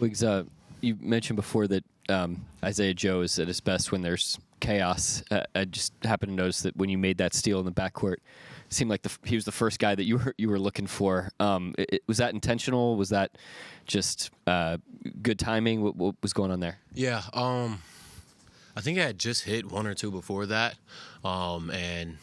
Wiggs, you mentioned before that Isaiah Joe is at his best when there's chaos. I just happened to notice that when you made that steal in the backcourt, it seemed like he was the first guy that you were looking for. Was that intentional? Was that just good timing? What was going on there? Yeah, I think I had just hit one or two before that, and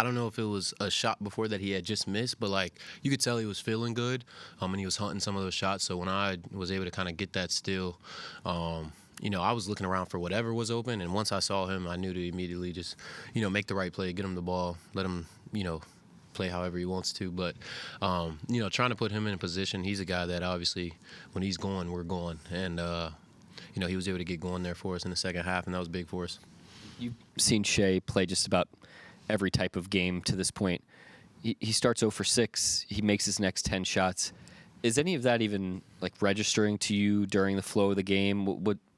I don't know if it was a shot before that he had just missed, but like you could tell he was feeling good, and he was hunting some of those shots. So when I was able to kind of get that steal, I was looking around for whatever was open, and once I saw him, I knew to immediately just, make the right play, get him the ball, let him, play however he wants to. But, trying to put him in a position, he's a guy that obviously when he's going, we're going. And, he was able to get going there for us in the second half, and that was big for us. You've seen Shea play just about every type of game to this point. He starts 0 for 6. He makes his next 10 shots. Is any of that even like registering to you during the flow of the game?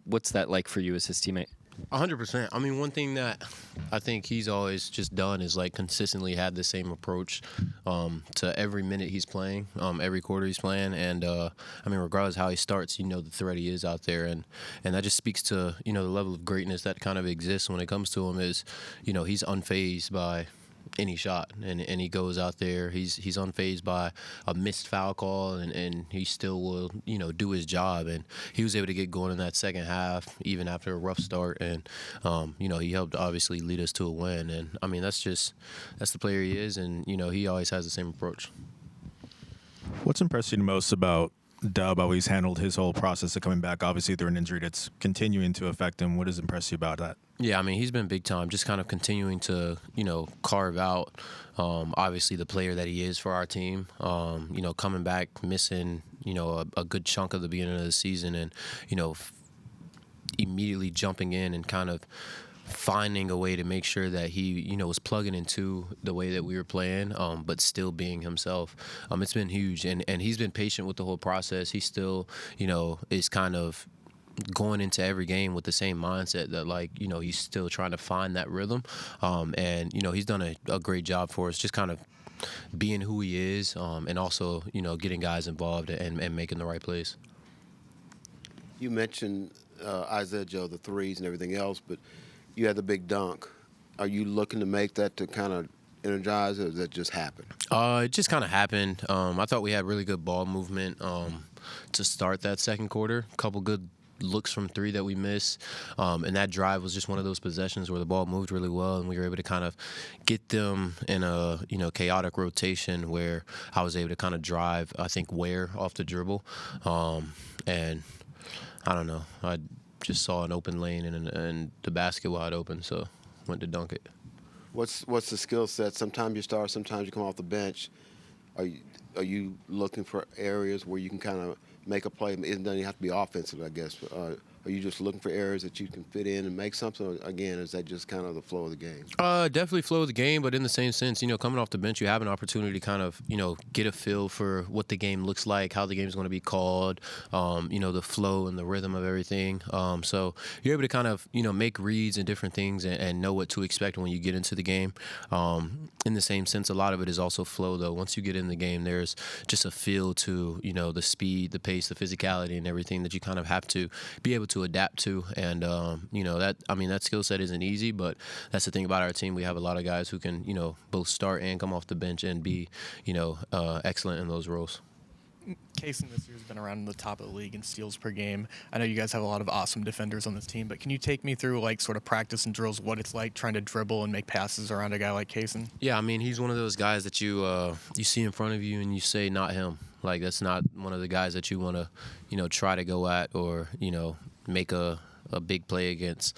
What's that like for you as his teammate? 100%. I mean, one thing that I think he's always just done is like consistently had the same approach to every minute he's playing, every quarter he's playing. And regardless how he starts, the threat he is out there. And that just speaks to, the level of greatness that kind of exists when it comes to him is, he's unfazed by any shot, and he goes out there. He's unfazed by a missed foul call, and he still will do his job. And he was able to get going in that second half even after a rough start, and he helped obviously lead us to a win. And I mean that's the player he is, and he always has the same approach. What's impressed you the most about Dub, how he's handled his whole process of coming back, obviously through an injury that's continuing to affect him? What has impressed you about that? Yeah, I mean, he's been big time, just kind of continuing to, carve out, obviously, the player that he is for our team. Coming back, missing, a good chunk of the beginning of the season, and, immediately jumping in and kind of finding a way to make sure that he, was plugging into the way that we were playing, but still being himself. It's been huge, and he's been patient with the whole process. He still, is kind of going into every game with the same mindset that he's still trying to find that rhythm, and he's done a great job for us, just kind of being who he is, and also getting guys involved and making the right plays. You mentioned Isaiah Joe, the threes and everything else, but you had the big dunk. Are you looking to make that to kind of energize, or does that just happen? It just kind of happened. I thought we had really good ball movement to start that second quarter. A couple good looks from three that we missed, and that drive was just one of those possessions where the ball moved really well, and we were able to kind of get them in a chaotic rotation where I was able to kind of drive, I think, Ware off the dribble, and I don't know, I just saw an open lane and the basket wide open, so went to dunk it. What's the skill set? Sometimes you start, sometimes you come off the bench. Are you looking for areas where you can kind of make a play? It doesn't even have to be offensive, I guess. Are you just looking for areas that you can fit in and make something? Or again, is that just kind of the flow of the game? Definitely flow of the game, but in the same sense, coming off the bench, you have an opportunity to kind of, get a feel for what the game looks like, how the game is going to be called, the flow and the rhythm of everything. So you're able to kind of, make reads and different things and know what to expect when you get into the game. In the same sense, a lot of it is also flow, though. Once you get in the game, there's just a feel to, the speed, the pace, the physicality, and everything that you kind of have to be able to adapt to. And that skill set isn't easy, but that's the thing about our team. We have a lot of guys who can both start and come off the bench and be excellent in those roles. Kaysen this year has been around the top of the league in steals per game. I know you guys have a lot of awesome defenders on this team, but can you take me through sort of practice and drills, what it's like trying to dribble and make passes around a guy like Kaysen? Yeah, I mean, he's one of those guys that you see in front of you and you say, not him. Like, that's not one of the guys that you want to, try to go at or, make a big play against.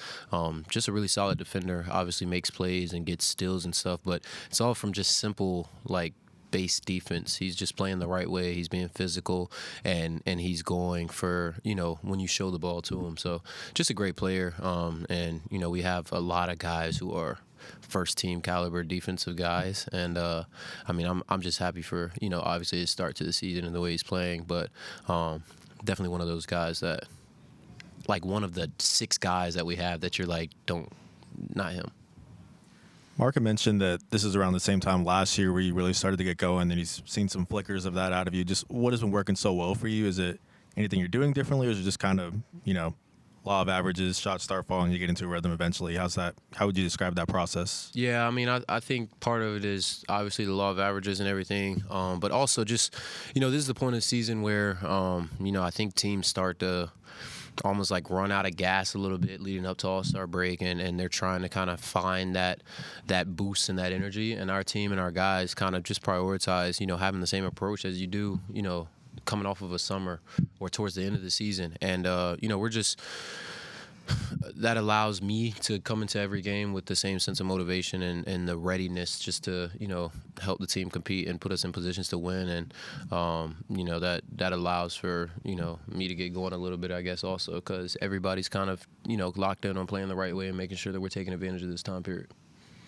Just a really solid defender, obviously makes plays and gets steals and stuff, but it's all from just simple, base defense. He's just playing the right way. He's being physical, and he's going for, when you show the ball to him. So just a great player. And, we have a lot of guys who are first team caliber defensive guys. And, I'm just happy for, obviously his start to the season and the way he's playing, but definitely one of those guys that, one of the 6 guys that we have that you're not him. Mark had mentioned that this is around the same time last year where you really started to get going, and he's seen some flickers of that out of you. Just what has been working so well for you? Is it anything you're doing differently, or is it just kind of, law of averages, shots start falling, you get into a rhythm eventually? How would you describe that process? Yeah, I mean, I think part of it is obviously the law of averages and everything, but also just, this is the point of the season where, I think teams start to almost like run out of gas a little bit leading up to All-Star break, and they're trying to kind of find that boost and that energy, and our team and our guys kind of just prioritize, having the same approach as you do, coming off of a summer or towards the end of the season. And, we're just – that allows me to come into every game with the same sense of motivation and the readiness just to, help the team compete and put us in positions to win. And, that allows for, me to get going a little bit, I guess, also because everybody's kind of, locked in on playing the right way and making sure that we're taking advantage of this time period.